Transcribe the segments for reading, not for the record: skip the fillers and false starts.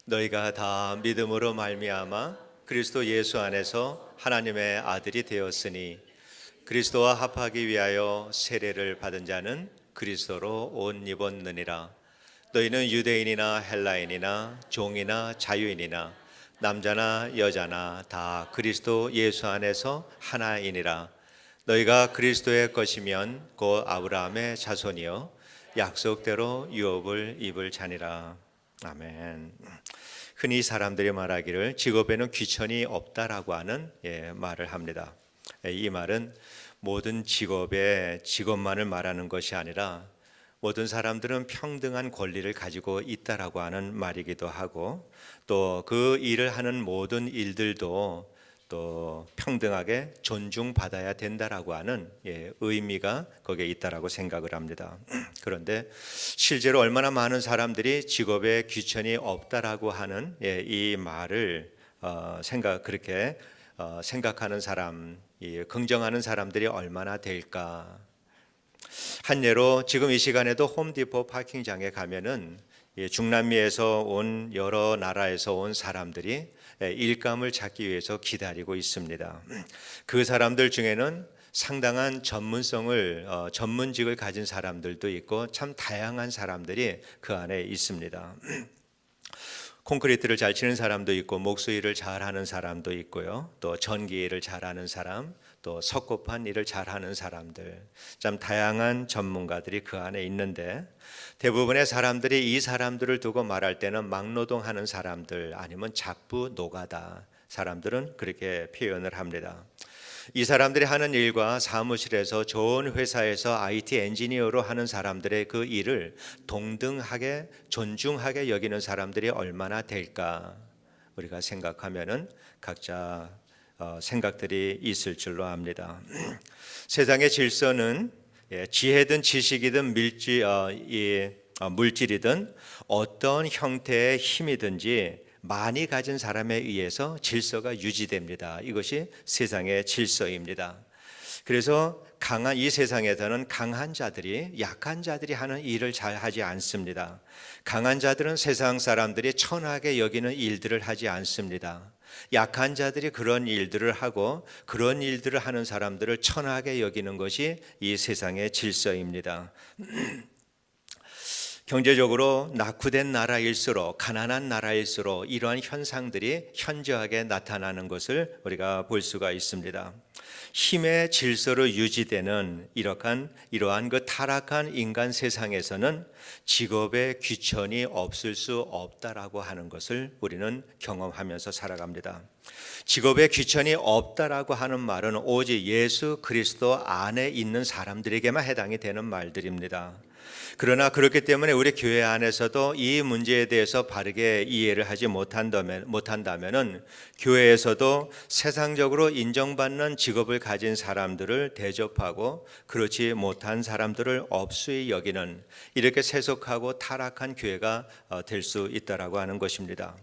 너희가 다 믿음으로 말미암아 그리스도 예수 안에서 하나님의 아들이 되었으니 그리스도와 합하기 위하여 세례를 받은 자는 그리스도로 옷 입었느니라. 너희는 유대인이나 헬라인이나 종이나 자유인이나 남자나 여자나 다 그리스도 예수 안에서 하나이니라. 너희가 그리스도의 것이면 곧 아브라함의 자손이요 약속대로 유업을 입을 자니라. 아멘. 흔히 사람들이 말하기를 직업에는 귀천이 없다라고 하는 말을 합니다. 이 말은 모든 직업의 직업만을 말하는 것이 아니라 모든 사람들은 평등한 권리를 가지고 있다라고 하는 말이기도 하고, 또 그 일을 하는 모든 일들도 또 평등하게 존중받아야 된다라고 하는 의미가 거기에 있다라고 생각을 합니다. 그런데 실제로 얼마나 많은 사람들이 직업에 귀천이 없다라고 하는 이 말을 그렇게 생각하는 사람, 긍정하는 사람들이 얼마나 될까? 한 예로 지금 이 시간에도 홈디포 파킹장에 가면은 중남미에서 온 여러 나라에서 온 사람들이 일감을 찾기 위해서 기다리고 있습니다. 그 사람들 중에는 상당한 전문직을 가진 사람들도 있고 참 다양한 사람들이 그 안에 있습니다. 콘크리트를 잘 치는 사람도 있고 목수 일을 잘하는 사람도 있고요. 또 전기 일을 잘하는 사람, 또 석고판 일을 잘하는 사람들, 참 다양한 전문가들이 그 안에 있는데 대부분의 사람들이 이 사람들을 두고 말할 때는 막노동하는 사람들 아니면 잡부 노가다 사람들은 그렇게 표현을 합니다. 이 사람들이 하는 일과 사무실에서 좋은 회사에서 IT 엔지니어로 하는 사람들의 그 일을 동등하게 존중하게 여기는 사람들이 얼마나 될까 우리가 생각하면은 각자 생각들이 있을 줄로 압니다. 세상의 질서는 지혜든 지식이든 물질이든 어떤 형태의 힘이든지 많이 가진 사람에 의해서 질서가 유지됩니다. 이것이 세상의 질서입니다. 그래서 이 세상에서는 강한 자들이 약한 자들이 하는 일을 잘 하지 않습니다. 강한 자들은 세상 사람들이 천하게 여기는 일들을 하지 않습니다. 약한 자들이 그런 일들을 하고 그런 일들을 하는 사람들을 천하게 여기는 것이 이 세상의 질서입니다. 경제적으로 낙후된 나라일수록 가난한 나라일수록 이러한 현상들이 현저하게 나타나는 것을 우리가 볼 수가 있습니다. 힘의 질서로 유지되는 이러한 그 타락한 인간 세상에서는 직업의 귀천이 없을 수 없다라고 하는 것을 우리는 경험하면서 살아갑니다. 직업의 귀천이 없다라고 하는 말은 오직 예수 그리스도 안에 있는 사람들에게만 해당이 되는 말들입니다. 그러나 그렇기 때문에 우리 교회 안에서도 이 문제에 대해서 바르게 이해를 하지 못한다면은 교회에서도 세상적으로 인정받는 직업을 가진 사람들을 대접하고 그렇지 못한 사람들을 업수히 여기는 이렇게 세속하고 타락한 교회가 될 수 있다라고 하는 것입니다.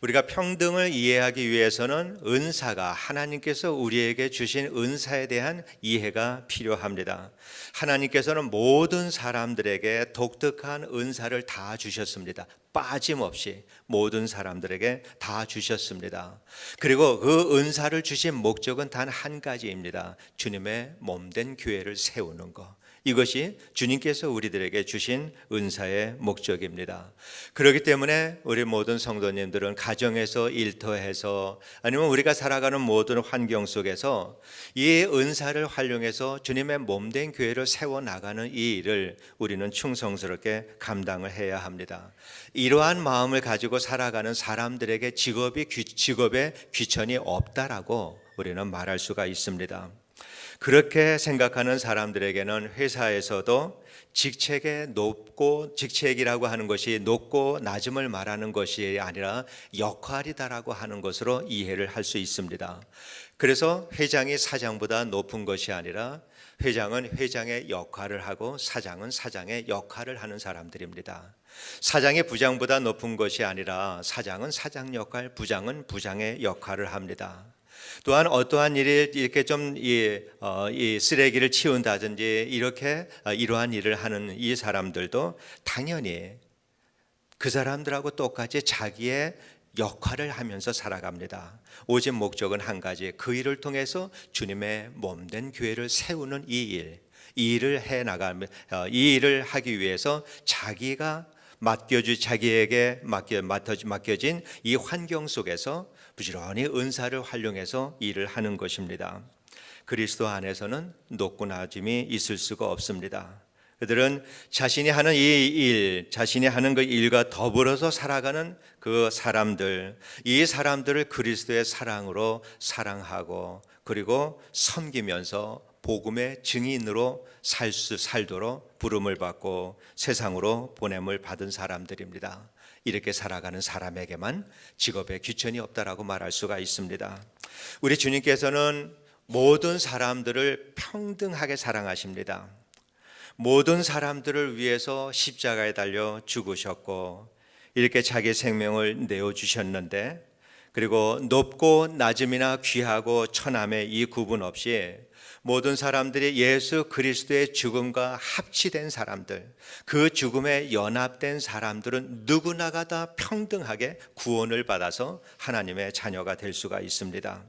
우리가 평등을 이해하기 위해서는 은사가 하나님께서 우리에게 주신 은사에 대한 이해가 필요합니다. 하나님께서는 모든 사람들에게 독특한 은사를 다 주셨습니다. 빠짐없이 모든 사람들에게 다 주셨습니다. 그리고 그 은사를 주신 목적은 단 한 가지입니다. 주님의 몸된 교회를 세우는 것. 이것이 주님께서 우리들에게 주신 은사의 목적입니다. 그렇기 때문에 우리 모든 성도님들은 가정에서 일터에서 아니면 우리가 살아가는 모든 환경 속에서 이 은사를 활용해서 주님의 몸된 교회를 세워나가는 이 일을 우리는 충성스럽게 감당을 해야 합니다. 이러한 마음을 가지고 살아가는 사람들에게 직업에 귀천이 없다라고 우리는 말할 수가 있습니다. 그렇게 생각하는 사람들에게는 회사에서도 직책이라고 하는 것이 높고 낮음을 말하는 것이 아니라 역할이다라고 하는 것으로 이해를 할 수 있습니다. 그래서 회장이 사장보다 높은 것이 아니라 회장은 회장의 역할을 하고 사장은 사장의 역할을 하는 사람들입니다. 사장이 부장보다 높은 것이 아니라 사장은 사장 역할, 부장은 부장의 역할을 합니다. 또한 어떠한 일이 이렇게 좀 이 쓰레기를 치운다든지 이러한 일을 하는 이 사람들도 당연히 그 사람들하고 똑같이 자기의 역할을 하면서 살아갑니다. 오직 목적은 한 가지, 그 일을 통해서 주님의 몸된 교회를 세우는 이 일을 이 일을 하기 위해서 자기에게 맡겨진 이 환경 속에서 부지런히 은사를 활용해서 일을 하는 것입니다. 그리스도 안에서는 높고 낮음이 있을 수가 없습니다. 그들은 자신이 하는 그 일과 더불어서 살아가는 그 사람들, 이 사람들을 그리스도의 사랑으로 사랑하고 그리고 섬기면서 복음의 증인으로 살도록 부름을 받고 세상으로 보냄을 받은 사람들입니다. 이렇게 살아가는 사람에게만 직업의 귀천이 없다라고 말할 수가 있습니다. 우리 주님께서는 모든 사람들을 평등하게 사랑하십니다. 모든 사람들을 위해서 십자가에 달려 죽으셨고 이렇게 자기 생명을 내어주셨는데, 그리고 높고 낮음이나 귀하고 천함의 이 구분 없이 모든 사람들이 예수 그리스도의 죽음과 합치된 사람들, 그 죽음에 연합된 사람들은 누구나가 다 평등하게 구원을 받아서 하나님의 자녀가 될 수가 있습니다.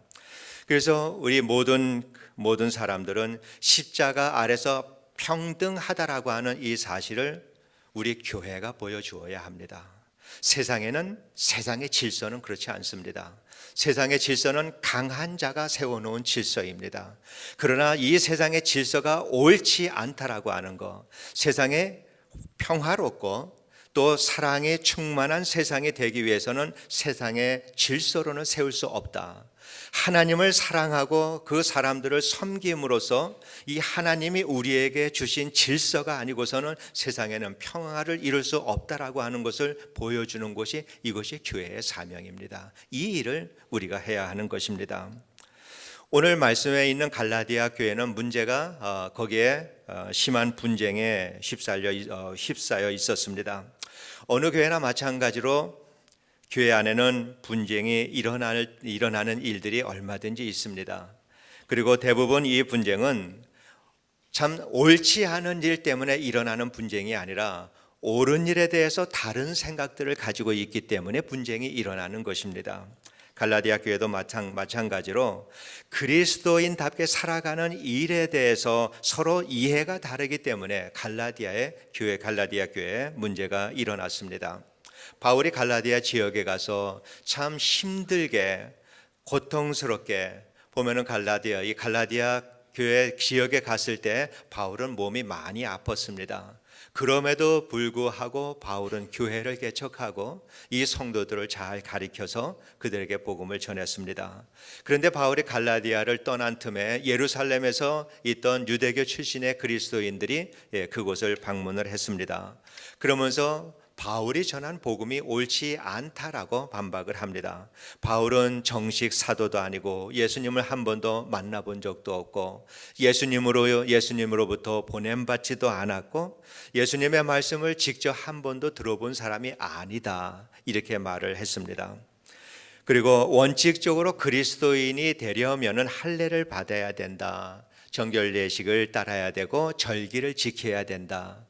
그래서 우리 모든 사람들은 십자가 아래서 평등하다라고 하는 이 사실을 우리 교회가 보여주어야 합니다. 세상의 질서는 그렇지 않습니다. 세상의 질서는 강한 자가 세워놓은 질서입니다. 그러나 이 세상의 질서가 옳지 않다라고 하는 것, 세상에 평화롭고 또 사랑에 충만한 세상이 되기 위해서는 세상의 질서로는 세울 수 없다. 하나님을 사랑하고 그 사람들을 섬김으로써 이 하나님이 우리에게 주신 질서가 아니고서는 세상에는 평화를 이룰 수 없다라고 하는 것을 보여주는 것이 이것이 교회의 사명입니다. 이 일을 우리가 해야 하는 것입니다. 오늘 말씀에 있는 갈라디아 교회는 문제가 거기에 심한 분쟁에 휩싸여 있었습니다. 어느 교회나 마찬가지로 교회 안에는 분쟁이 일어나는 일들이 얼마든지 있습니다. 그리고 대부분 이 분쟁은 참 옳지 않은 일 때문에 일어나는 분쟁이 아니라 옳은 일에 대해서 다른 생각들을 가지고 있기 때문에 분쟁이 일어나는 것입니다. 갈라디아 교회도 마찬가지로 그리스도인답게 살아가는 일에 대해서 서로 이해가 다르기 때문에 갈라디아 교회에 문제가 일어났습니다. 바울이 갈라디아 지역에 가서 참 힘들게 고통스럽게 보면은 갈라디아 교회 지역에 갔을 때 바울은 몸이 많이 아팠습니다. 그럼에도 불구하고 바울은 교회를 개척하고 이 성도들을 잘 가리켜서 그들에게 복음을 전했습니다. 그런데 바울이 갈라디아를 떠난 틈에 예루살렘에서 있던 유대교 출신의 그리스도인들이 그곳을 방문을 했습니다. 그러면서 바울이 전한 복음이 옳지 않다라고 반박을 합니다. 바울은 정식 사도도 아니고 예수님을 한 번도 만나본 적도 없고 예수님으로부터 보냄받지도 않았고 예수님의 말씀을 직접 한 번도 들어본 사람이 아니다, 이렇게 말을 했습니다. 그리고 원칙적으로 그리스도인이 되려면은 할례를 받아야 된다, 정결 예식을 따라야 되고 절기를 지켜야 된다.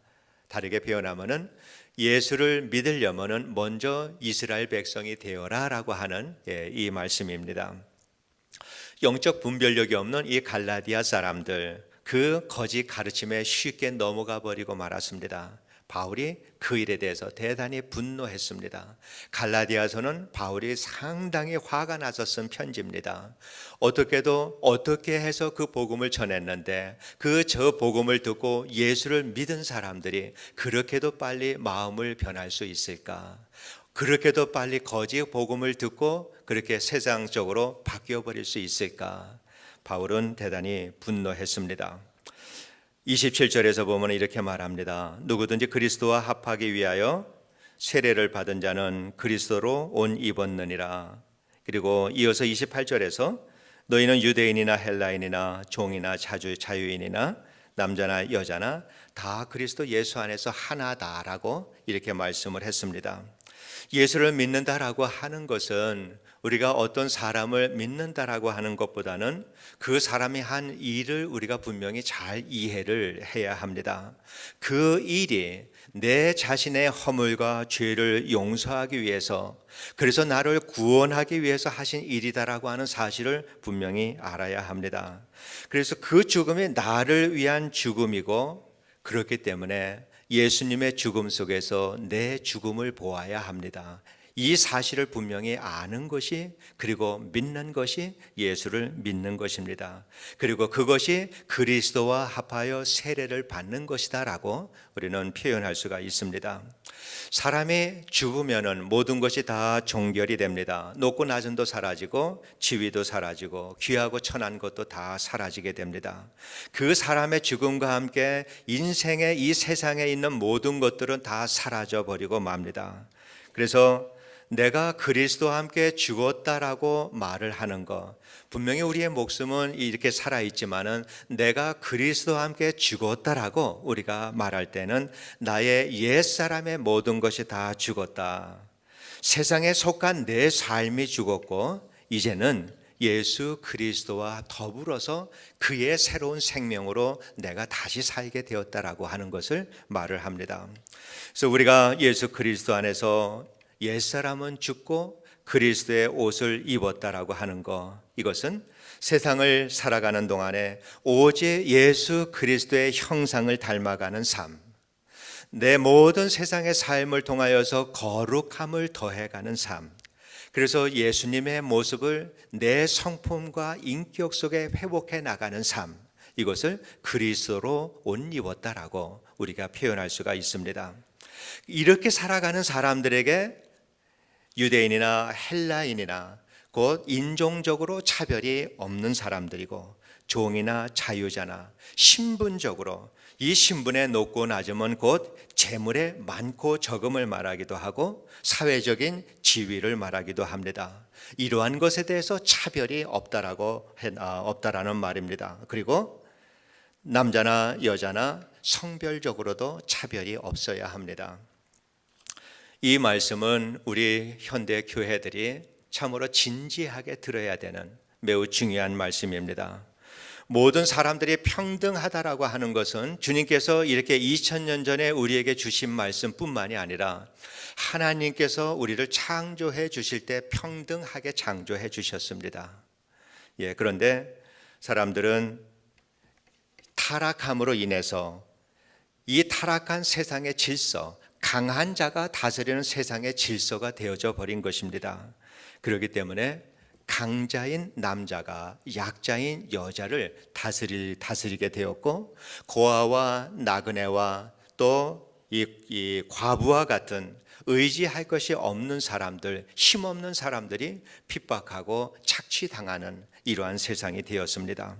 다르게 표현하면은 예수를 믿으려면은 먼저 이스라엘 백성이 되어라라고 하는 이 말씀입니다. 영적 분별력이 없는 이 갈라디아 사람들, 그 거짓 가르침에 쉽게 넘어가 버리고 말았습니다. 바울이 그 일에 대해서 대단히 분노했습니다. 갈라디아서는 바울이 상당히 화가 나서 쓴 편지입니다. 어떻게 해서 그 복음을 전했는데 저 복음을 듣고 예수를 믿은 사람들이 그렇게도 빨리 마음을 변할 수 있을까? 그렇게도 빨리 거짓 복음을 듣고 그렇게 세상적으로 바뀌어버릴 수 있을까? 바울은 대단히 분노했습니다. 27절에서 보면 이렇게 말합니다. 누구든지 그리스도와 합하기 위하여 세례를 받은 자는 그리스도로 옷 입었느니라. 그리고 이어서 28절에서 너희는 유대인이나 헬라인이나 종이나 자유인이나 남자나 여자나 다 그리스도 예수 안에서 하나다라고 이렇게 말씀을 했습니다. 예수를 믿는다라고 하는 것은 우리가 어떤 사람을 믿는다라고 하는 것보다는 그 사람이 한 일을 우리가 분명히 잘 이해를 해야 합니다. 그 일이 내 자신의 허물과 죄를 용서하기 위해서, 그래서 나를 구원하기 위해서 하신 일이다라고 하는 사실을 분명히 알아야 합니다. 그래서 그 죽음이 나를 위한 죽음이고, 그렇기 때문에 예수님의 죽음 속에서 내 죽음을 보아야 합니다. 이 사실을 분명히 아는 것이, 그리고 믿는 것이 예수를 믿는 것입니다. 그리고 그것이 그리스도와 합하여 세례를 받는 것이다라고 우리는 표현할 수가 있습니다. 사람이 죽으면은 모든 것이 다 종결이 됩니다. 높고 낮은도 사라지고 지위도 사라지고 귀하고 천한 것도 다 사라지게 됩니다. 그 사람의 죽음과 함께 인생의 이 세상에 있는 모든 것들은 다 사라져 버리고 맙니다. 그래서 내가 그리스도와 함께 죽었다라고 말을 하는 것, 분명히 우리의 목숨은 이렇게 살아있지만은 내가 그리스도와 함께 죽었다라고 우리가 말할 때는 나의 옛사람의 모든 것이 다 죽었다. 세상에 속한 내 삶이 죽었고 이제는 예수 그리스도와 더불어서 그의 새로운 생명으로 내가 다시 살게 되었다라고 하는 것을 말을 합니다. 그래서 우리가 예수 그리스도 안에서 옛사람은 죽고 그리스도의 옷을 입었다라고 하는 것, 이것은 세상을 살아가는 동안에 오직 예수 그리스도의 형상을 닮아가는 삶, 내 모든 세상의 삶을 통하여서 거룩함을 더해가는 삶, 그래서 예수님의 모습을 내 성품과 인격 속에 회복해 나가는 삶, 이것을 그리스도로 옷 입었다라고 우리가 표현할 수가 있습니다. 이렇게 살아가는 사람들에게 유대인이나 헬라인이나 곧 인종적으로 차별이 없는 사람들이고, 종이나 자유자나 신분적으로 이 신분의 높고 낮음은 곧 재물의 많고 적음을 말하기도 하고 사회적인 지위를 말하기도 합니다. 이러한 것에 대해서 차별이 없다라는 말입니다. 그리고 남자나 여자나 성별적으로도 차별이 없어야 합니다. 이 말씀은 우리 현대 교회들이 참으로 진지하게 들어야 되는 매우 중요한 말씀입니다. 모든 사람들이 평등하다라고 하는 것은 주님께서 이렇게 2000년 전에 우리에게 주신 말씀뿐만이 아니라 하나님께서 우리를 창조해 주실 때 평등하게 창조해 주셨습니다. 그런데 사람들은 타락함으로 인해서 이 타락한 세상의 질서, 강한 자가 다스리는 세상의 질서가 되어져 버린 것입니다. 그렇기 때문에 강자인 남자가 약자인 여자를 다스리게 되었고, 고아와 나그네와 또 이 과부와 같은 의지할 것이 없는 사람들, 힘없는 사람들이 핍박하고 착취당하는 이러한 세상이 되었습니다.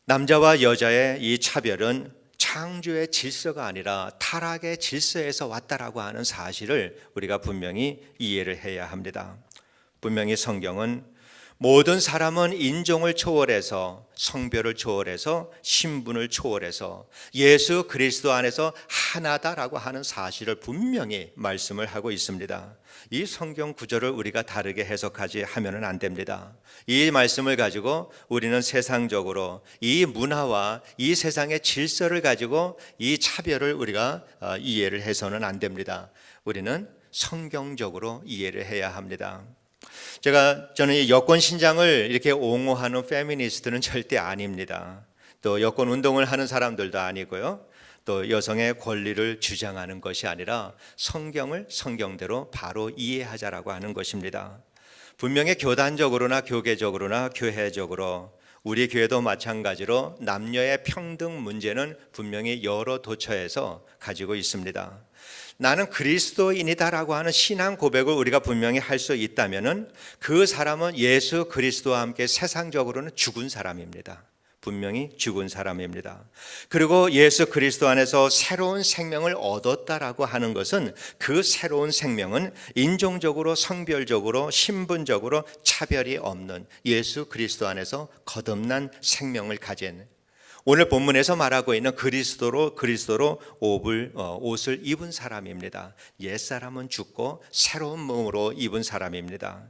남자와 여자의 이 차별은 창조의 질서가 아니라 타락의 질서에서 왔다라고 하는 사실을 우리가 분명히 이해를 해야 합니다. 분명히 성경은 모든 사람은 인종을 초월해서, 성별을 초월해서, 신분을 초월해서 예수 그리스도 안에서 하나다라고 하는 사실을 분명히 말씀을 하고 있습니다. 이 성경 구절을 우리가 다르게 해석하지 하면은 안 됩니다. 이 말씀을 가지고 우리는 세상적으로 이 문화와 이 세상의 질서를 가지고 이 차별을 우리가 이해를 해서는 안 됩니다. 우리는 성경적으로 이해를 해야 합니다. 저는 이 여권 신장을 이렇게 옹호하는 페미니스트는 절대 아닙니다. 또 여권 운동을 하는 사람들도 아니고요. 또 여성의 권리를 주장하는 것이 아니라 성경을 성경대로 바로 이해하자라고 하는 것입니다. 분명히 교단적으로나 교계적으로나 교회적으로 우리 교회도 마찬가지로 남녀의 평등 문제는 분명히 여러 도처에서 가지고 있습니다. 나는 그리스도인이다라고 하는 신앙 고백을 우리가 분명히 할 수 있다면은 그 사람은 예수 그리스도와 함께 세상적으로는 죽은 사람입니다. 분명히 죽은 사람입니다. 그리고 예수 그리스도 안에서 새로운 생명을 얻었다라고 하는 것은 그 새로운 생명은 인종적으로, 성별적으로, 신분적으로 차별이 없는 예수 그리스도 안에서 거듭난 생명을 가진, 오늘 본문에서 말하고 있는 그리스도로 옷을 입은 사람입니다. 옛사람은 죽고 새로운 몸으로 입은 사람입니다.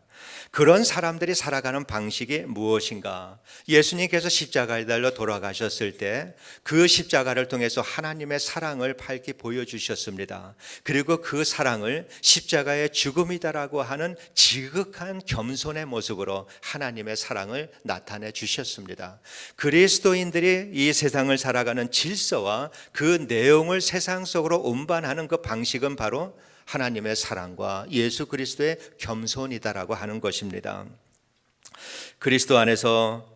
그런 사람들이 살아가는 방식이 무엇인가? 예수님께서 십자가에 달려 돌아가셨을 때 그 십자가를 통해서 하나님의 사랑을 밝히 보여주셨습니다. 그리고 그 사랑을 십자가의 죽음이다라고 하는 지극한 겸손의 모습으로 하나님의 사랑을 나타내 주셨습니다. 그리스도인들이 이 세상을 살아가는 질서와 그 내용을 세상 속으로 운반하는 그 방식은 바로 하나님의 사랑과 예수 그리스도의 겸손이다라고 하는 것입니다. 그리스도 안에서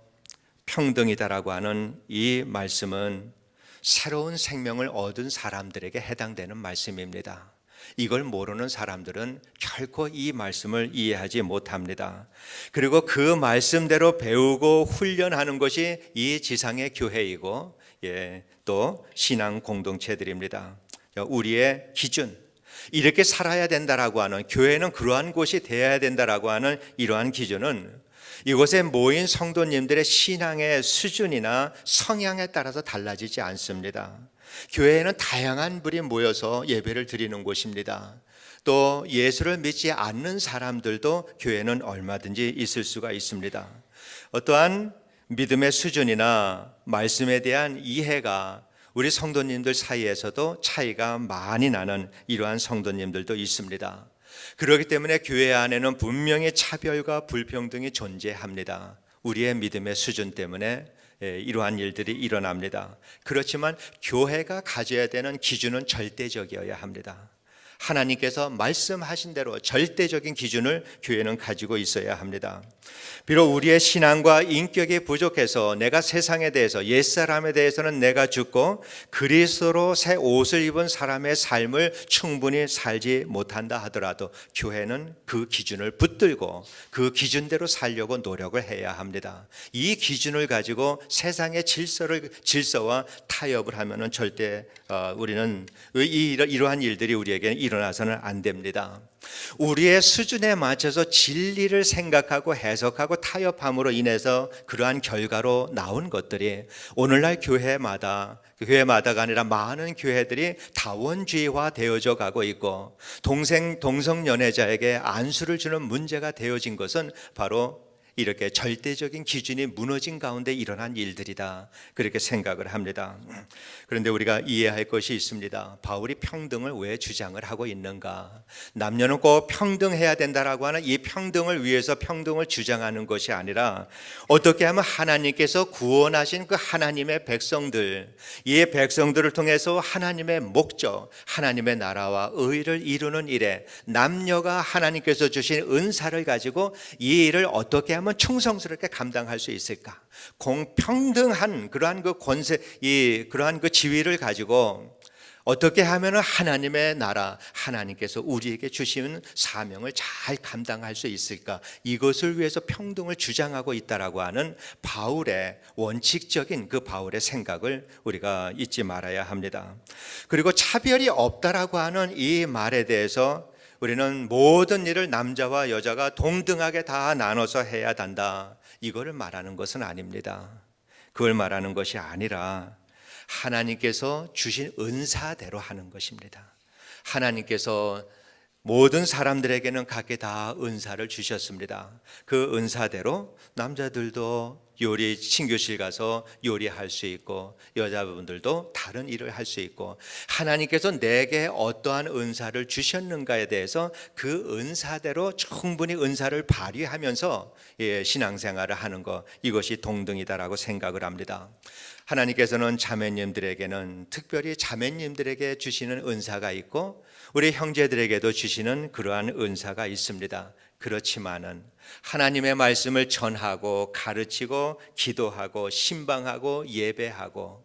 평등이다라고 하는 이 말씀은 새로운 생명을 얻은 사람들에게 해당되는 말씀입니다. 이걸 모르는 사람들은 결코 이 말씀을 이해하지 못합니다. 그리고 그 말씀대로 배우고 훈련하는 것이 이 지상의 교회이고 또 신앙 공동체들입니다. 우리의 기준, 이렇게 살아야 된다라고 하는, 교회는 그러한 곳이 되어야 된다라고 하는 이러한 기준은 이곳에 모인 성도님들의 신앙의 수준이나 성향에 따라서 달라지지 않습니다. 교회에는 다양한 분이 모여서 예배를 드리는 곳입니다. 또 예수를 믿지 않는 사람들도 교회는 얼마든지 있을 수가 있습니다. 어떠한 믿음의 수준이나 말씀에 대한 이해가 우리 성도님들 사이에서도 차이가 많이 나는 이러한 성도님들도 있습니다. 그렇기 때문에 교회 안에는 분명히 차별과 불평등이 존재합니다. 우리의 믿음의 수준 때문에 이러한 일들이 일어납니다. 그렇지만 교회가 가져야 되는 기준은 절대적이어야 합니다. 하나님께서 말씀하신 대로 절대적인 기준을 교회는 가지고 있어야 합니다. 비록 우리의 신앙과 인격이 부족해서 내가 세상에 대해서, 옛사람에 대해서는 내가 죽고 그리스도로 새 옷을 입은 사람의 삶을 충분히 살지 못한다 하더라도 교회는 그 기준을 붙들고 그 기준대로 살려고 노력을 해야 합니다. 이 기준을 가지고 세상의 질서와 타협을 하면은 절대 우리는 이러한 일들이 우리에게 일어나서는 안 됩니다. 우리의 수준에 맞춰서 진리를 생각하고 해석하고 타협함으로 인해서 그러한 결과로 나온 것들이 오늘날 교회마다가 아니라 많은 교회들이 다원주의화 되어져 가고 있고 동성연애자에게 안수를 주는 문제가 되어진 것은 바로 이렇게 절대적인 기준이 무너진 가운데 일어난 일들이다, 그렇게 생각을 합니다. 그런데 우리가 이해할 것이 있습니다. 바울이 평등을 왜 주장을 하고 있는가? 남녀는 꼭 평등해야 된다라고 하는 이 평등을 위해서 평등을 주장하는 것이 아니라 어떻게 하면 하나님께서 구원하신 그 하나님의 백성들, 이 백성들을 통해서 하나님의 목적, 하나님의 나라와 의를 이루는 일에 남녀가 하나님께서 주신 은사를 가지고 이 일을 어떻게 하면 충성스럽게 감당할 수 있을까? 공평등한 그러한 그 권세, 그러한 그 지위를 가지고 어떻게 하면 하나님의 나라, 하나님께서 우리에게 주시는 사명을 잘 감당할 수 있을까? 이것을 위해서 평등을 주장하고 있다라고 하는 바울의 원칙적인 그 바울의 생각을 우리가 잊지 말아야 합니다. 그리고 차별이 없다라고 하는 이 말에 대해서 우리는 모든 일을 남자와 여자가 동등하게 다 나눠서 해야 한다, 이거를 말하는 것은 아닙니다. 그걸 말하는 것이 아니라 하나님께서 주신 은사대로 하는 것입니다. 하나님께서 모든 사람들에게는 각기 다 은사를 주셨습니다. 그 은사대로 남자들도 신교실 가서 요리할 수 있고 여자분들도 다른 일을 할 수 있고, 하나님께서 내게 어떠한 은사를 주셨는가에 대해서 그 은사대로 충분히 은사를 발휘하면서 신앙생활을 하는 것, 이것이 동등이다라고 생각을 합니다. 하나님께서는 자매님들에게는 특별히 자매님들에게 주시는 은사가 있고 우리 형제들에게도 주시는 그러한 은사가 있습니다. 그렇지만은 하나님의 말씀을 전하고 가르치고 기도하고 신방하고 예배하고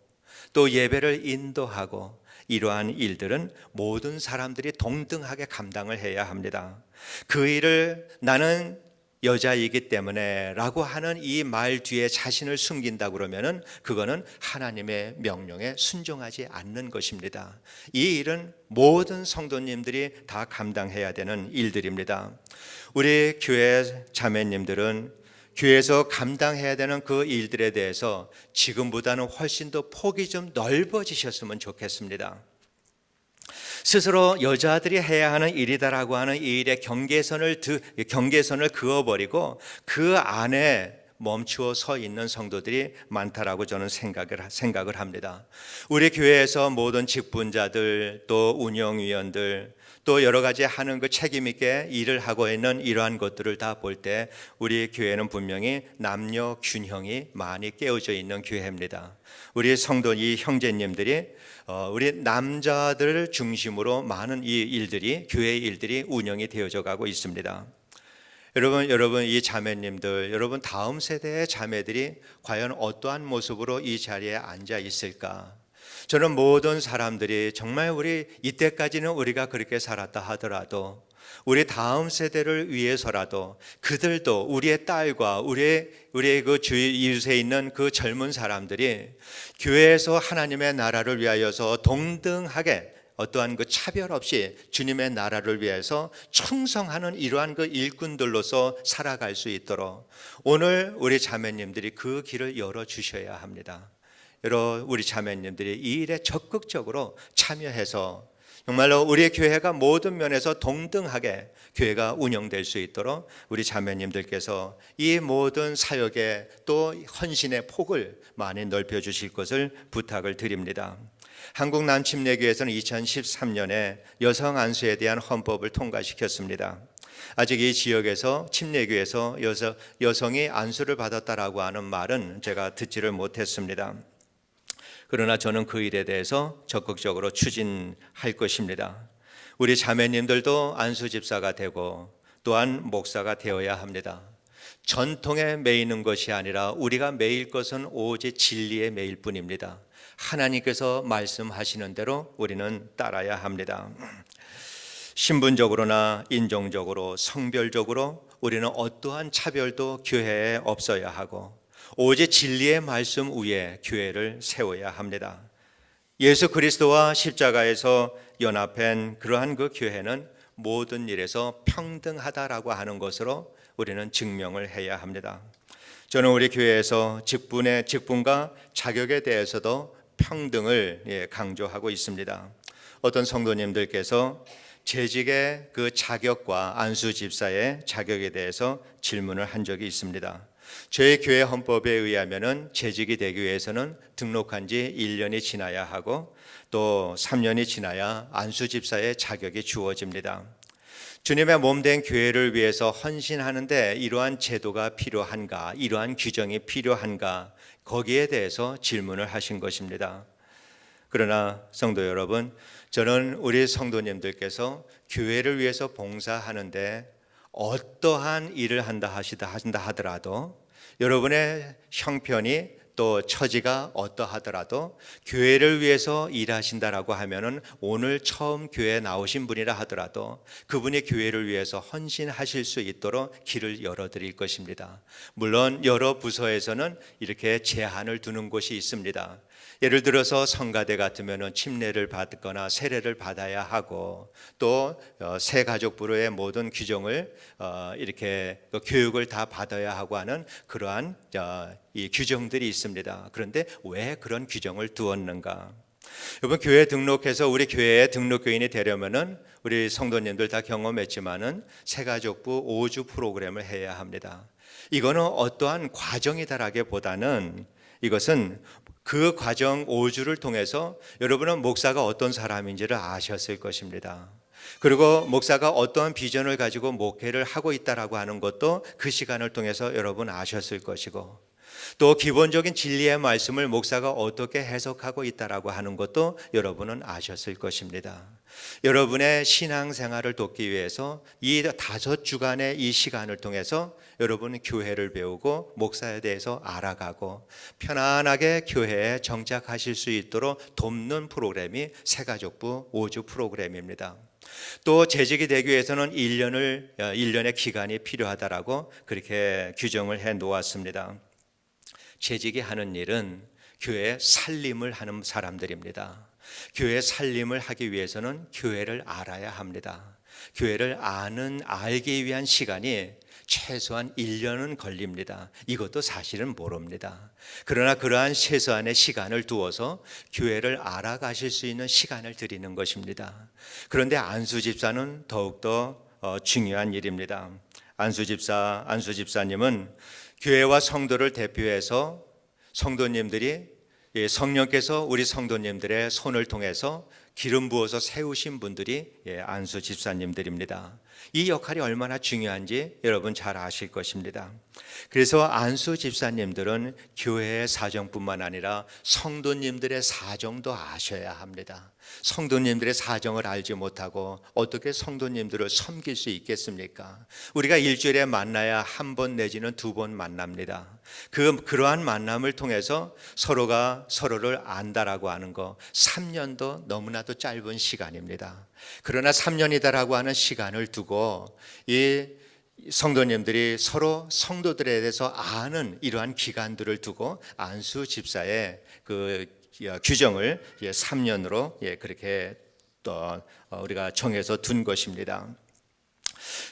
또 예배를 인도하고 이러한 일들은 모든 사람들이 동등하게 감당을 해야 합니다. 그 일을 나는 여자이기 때문에 라고 하는 이 말 뒤에 자신을 숨긴다 그러면은 그거는 하나님의 명령에 순종하지 않는 것입니다. 이 일은 모든 성도님들이 다 감당해야 되는 일들입니다. 우리 교회 자매님들은 교회에서 감당해야 되는 그 일들에 대해서 지금보다는 훨씬 더 폭이 좀 넓어지셨으면 좋겠습니다. 스스로 여자들이 해야 하는 일이다라고 하는 이 일의 경계선을 그어버리고 그 안에 멈추어 서 있는 성도들이 많다라고 저는 생각을 합니다. 우리 교회에서 모든 직분자들, 또 운영위원들, 또 여러 가지 하는 그 책임 있게 일을 하고 있는 이러한 것들을 다 볼 때 우리 교회는 분명히 남녀 균형이 많이 깨어져 있는 교회입니다. 우리 성도 이 형제님들이 우리 남자들을 중심으로 많은 이 일들이, 교회의 일들이 운영이 되어져 가고 있습니다. 여러분 이 자매님들, 여러분 다음 세대의 자매들이 과연 어떠한 모습으로 이 자리에 앉아 있을까? 저는 모든 사람들이 정말 우리 이때까지는 우리가 그렇게 살았다 하더라도 우리 다음 세대를 위해서라도 그들도 우리의 딸과 우리의 그 주위 이웃에 있는 그 젊은 사람들이 교회에서 하나님의 나라를 위하여서 동등하게 어떠한 그 차별 없이 주님의 나라를 위해서 충성하는 이러한 그 일꾼들로서 살아갈 수 있도록 오늘 우리 자매님들이 그 길을 열어주셔야 합니다. 우리 자매님들이 이 일에 적극적으로 참여해서 정말로 우리 교회가 모든 면에서 동등하게 교회가 운영될 수 있도록 우리 자매님들께서 이 모든 사역의 또 헌신의 폭을 많이 넓혀주실 것을 부탁을 드립니다. 한국 남침례교회에서는 2013년에 여성 안수에 대한 헌법을 통과시켰습니다. 아직 이 지역에서 침례교회에서 여성이 안수를 받았다라고 하는 말은 제가 듣지를 못했습니다. 그러나 저는 그 일에 대해서 적극적으로 추진할 것입니다. 우리 자매님들도 안수 집사가 되고 또한 목사가 되어야 합니다. 전통에 매이는 것이 아니라 우리가 매일 것은 오직 진리에 매일 뿐입니다. 하나님께서 말씀하시는 대로 우리는 따라야 합니다. 신분적으로나 인종적으로, 성별적으로 우리는 어떠한 차별도 교회에 없어야 하고 오직 진리의 말씀 위에 교회를 세워야 합니다. 예수 그리스도와 십자가에서 연합한 그러한 그 교회는 모든 일에서 평등하다라고 하는 것으로 우리는 증명을 해야 합니다. 저는 우리 교회에서 직분과 자격에 대해서도 평등을 강조하고 있습니다. 어떤 성도님들께서 재직의 그 자격과 안수 집사의 자격에 대해서 질문을 한 적이 있습니다. 저희 교회 헌법에 의하면은 재직이 되기 위해서는 등록한 지 1년이 지나야 하고 또 3년이 지나야 안수 집사의 자격이 주어집니다. 주님의 몸된 교회를 위해서 헌신하는데 이러한 제도가 필요한가, 이러한 규정이 필요한가, 거기에 대해서 질문을 하신 것입니다. 그러나 성도 여러분, 저는 우리 성도님들께서 교회를 위해서 봉사하는데 어떠한 일을 한다 하더라도 여러분의 형편이 또 처지가 어떠하더라도 교회를 위해서 일하신다라고 하면은 오늘 처음 교회에 나오신 분이라 하더라도 그분이 교회를 위해서 헌신하실 수 있도록 길을 열어드릴 것입니다. 물론 여러 부서에서는 이렇게 제한을 두는 곳이 있습니다. 예를 들어서 성가대 같으면은 침례를 받거나 세례를 받아야 하고 또 새가족부로의 모든 규정을 이렇게 교육을 다 받아야 하고 하는 그러한 이 규정들이 있습니다. 그런데 왜 그런 규정을 두었는가? 여러분 교회 등록해서 우리 교회에 등록교인이 되려면은 우리 성도님들 다 경험했지만은 새가족부 5주 프로그램을 해야 합니다. 이거는 어떠한 과정이다라기보다는 이것은 그 과정 5주를 통해서 여러분은 목사가 어떤 사람인지를 아셨을 것입니다. 그리고 목사가 어떠한 비전을 가지고 목회를 하고 있다라고 하는 것도 그 시간을 통해서 여러분 아셨을 것이고 또 기본적인 진리의 말씀을 목사가 어떻게 해석하고 있다라고 하는 것도 여러분은 아셨을 것입니다. 여러분의 신앙생활을 돕기 위해서 이 5주간의 이 시간을 통해서 여러분은 교회를 배우고 목사에 대해서 알아가고 편안하게 교회에 정착하실 수 있도록 돕는 프로그램이 새가족부 5주 프로그램입니다. 또 재직이 되기 위해서는 1년의 기간이 필요하다라고 그렇게 규정을 해 놓았습니다. 재직이 하는 일은 교회 살림을 하는 사람들입니다. 교회 살림을 하기 위해서는 교회를 알아야 합니다. 교회를 알기 위한 시간이 최소한 1년은 걸립니다. 이것도 사실은 모릅니다. 그러나 그러한 최소한의 시간을 두어서 교회를 알아가실 수 있는 시간을 드리는 것입니다. 그런데 안수 집사는 더욱더 중요한 일입니다. 안수 집사님은 교회와 성도를 대표해서 성도님들이 성령께서 우리 성도님들의 손을 통해서 기름 부어서 세우신 분들이 안수 집사님들입니다. 이 역할이 얼마나 중요한지 여러분 잘 아실 것입니다. 그래서 안수 집사님들은 교회의 사정뿐만 아니라 성도님들의 사정도 아셔야 합니다. 성도님들의 사정을 알지 못하고 어떻게 성도님들을 섬길 수 있겠습니까? 우리가 일주일에 만나야 한 번 내지는 두 번 만납니다. 그러한 만남을 통해서 서로가 서로를 안다라고 하는 거 3년도 너무나도 짧은 시간입니다. 그러나 3년이다라고 하는 시간을 두고 이 성도님들이 서로 성도들에 대해서 아는 이러한 기간들을 두고 안수 집사의 그 규정을 3년으로 그렇게 또 우리가 정해서 둔 것입니다.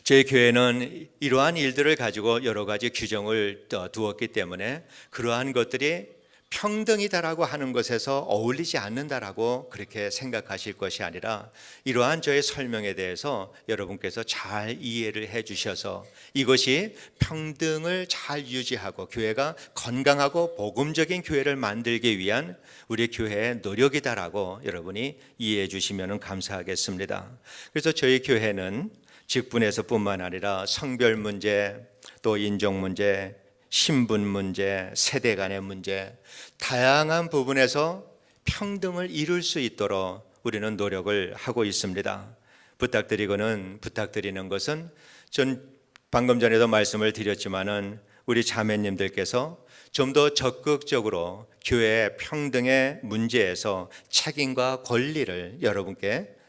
저희 교회는 이러한 일들을 가지고 여러 가지 규정을 두었기 때문에 그러한 것들이 평등이다라고 하는 것에서 어울리지 않는다라고 그렇게 생각하실 것이 아니라 이러한 저의 설명에 대해서 여러분께서 잘 이해를 해 주셔서 이것이 평등을 잘 유지하고 교회가 건강하고 복음적인 교회를 만들기 위한 우리 교회의 노력이다라고 여러분이 이해해 주시면 감사하겠습니다. 그래서 저희 교회는 직분에서뿐만 아니라 성별 문제, 또 인종 문제, 신분 문제, 세대 간의 문제, 다양한 부분에서 평등을 이룰 수 있도록 우리는 노력을 하고 있습니다. 부탁드리는 것은 전 방금 전에도 말씀을 드렸지만은 우리 자매님들께서 좀 더 적극적으로 교회의 평등의 문제에서 책임과 권리를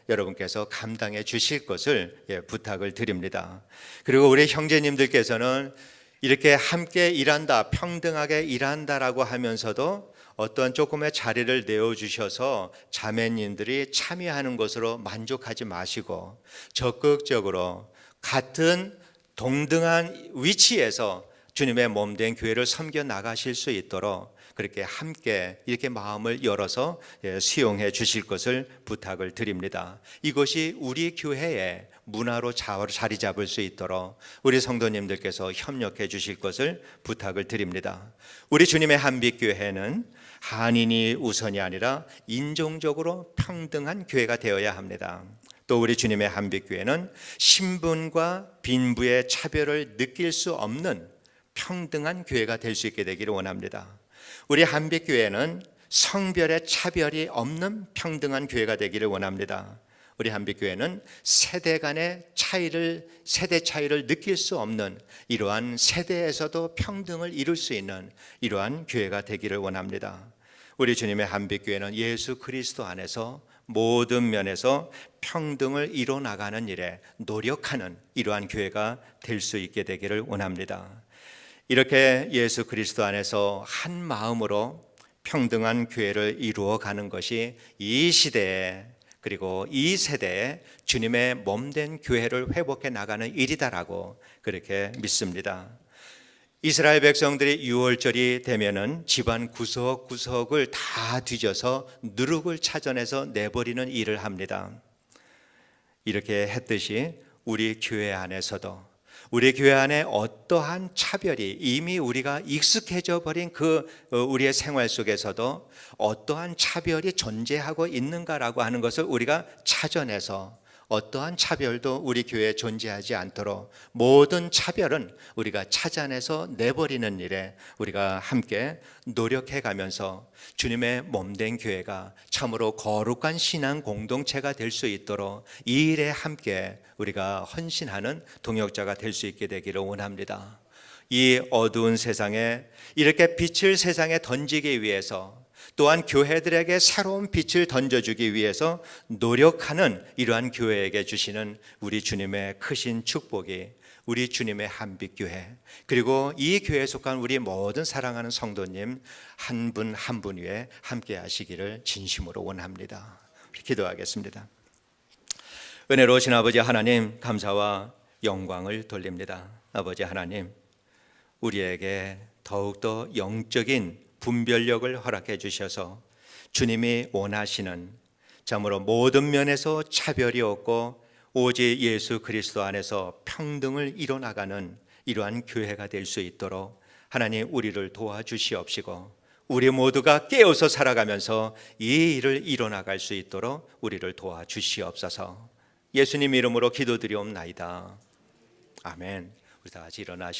여러분께서 감당해 주실 것을 부탁을 드립니다. 그리고 우리 형제님들께서는 이렇게 함께 일한다, 평등하게 일한다라고 하면서도 어떤 조금의 자리를 내어주셔서 자매님들이 참여하는 것으로 만족하지 마시고 적극적으로 같은 동등한 위치에서 주님의 몸된 교회를 섬겨 나가실 수 있도록 그렇게 함께 이렇게 마음을 열어서 수용해 주실 것을 부탁을 드립니다. 이것이 우리 교회의 문화로 자리 잡을 수 있도록 우리 성도님들께서 협력해 주실 것을 부탁을 드립니다. 우리 주님의 한빛교회는 한인이 우선이 아니라 인종적으로 평등한 교회가 되어야 합니다. 또 우리 주님의 한빛교회는 신분과 빈부의 차별을 느낄 수 없는 평등한 교회가 될 수 있게 되기를 원합니다. 우리 한빛교회는 성별의 차별이 없는 평등한 교회가 되기를 원합니다. 우리 한빛교회는 세대 간의 세대 차이를 느낄 수 없는 이러한 세대에서도 평등을 이룰 수 있는 이러한 교회가 되기를 원합니다. 우리 주님의 한빛교회는 예수 그리스도 안에서 모든 면에서 평등을 이뤄나가는 일에 노력하는 이러한 교회가 될 수 있게 되기를 원합니다. 이렇게 예수 그리스도 안에서 한 마음으로 평등한 교회를 이루어가는 것이 이 시대에 그리고 이 세대에 주님의 몸된 교회를 회복해 나가는 일이다라고 그렇게 믿습니다. 이스라엘 백성들이 유월절이 되면은 집안 구석구석을 다 뒤져서 누룩을 찾아내서 내버리는 일을 합니다. 이렇게 했듯이 우리 교회 안에서도 우리 교회 안에 어떠한 차별이 이미 우리가 익숙해져 버린 우리의 생활 속에서도 어떠한 차별이 존재하고 있는가라고 하는 것을 우리가 찾아내서 어떠한 차별도 우리 교회에 존재하지 않도록 모든 차별은 우리가 찾아내서 내버리는 일에 우리가 함께 노력해 가면서 주님의 몸된 교회가 참으로 거룩한 신앙 공동체가 될 수 있도록 이 일에 함께 우리가 헌신하는 동역자가 될 수 있게 되기를 원합니다. 이 어두운 세상에 이렇게 빛을 세상에 던지기 위해서 또한 교회들에게 새로운 빛을 던져주기 위해서 노력하는 이러한 교회에게 주시는 우리 주님의 크신 축복이 우리 주님의 한빛교회 그리고 이 교회에 속한 우리 모든 사랑하는 성도님 한 분 한 분 위에 함께 하시기를 진심으로 원합니다. 기도하겠습니다. 은혜로우신 아버지 하나님 감사와 영광을 돌립니다. 아버지 하나님, 우리에게 더욱더 영적인 분별력을 허락해 주셔서 주님이 원하시는 참으로 모든 면에서 차별이 없고 오직 예수 그리스도 안에서 평등을 이뤄나가는 이러한 교회가 될 수 있도록 하나님 우리를 도와주시옵시고, 우리 모두가 깨어서 살아가면서 이 일을 이뤄나갈 수 있도록 우리를 도와주시옵소서. 예수님 이름으로 기도드리옵나이다. 아멘. 우리 다 같이 일어나시고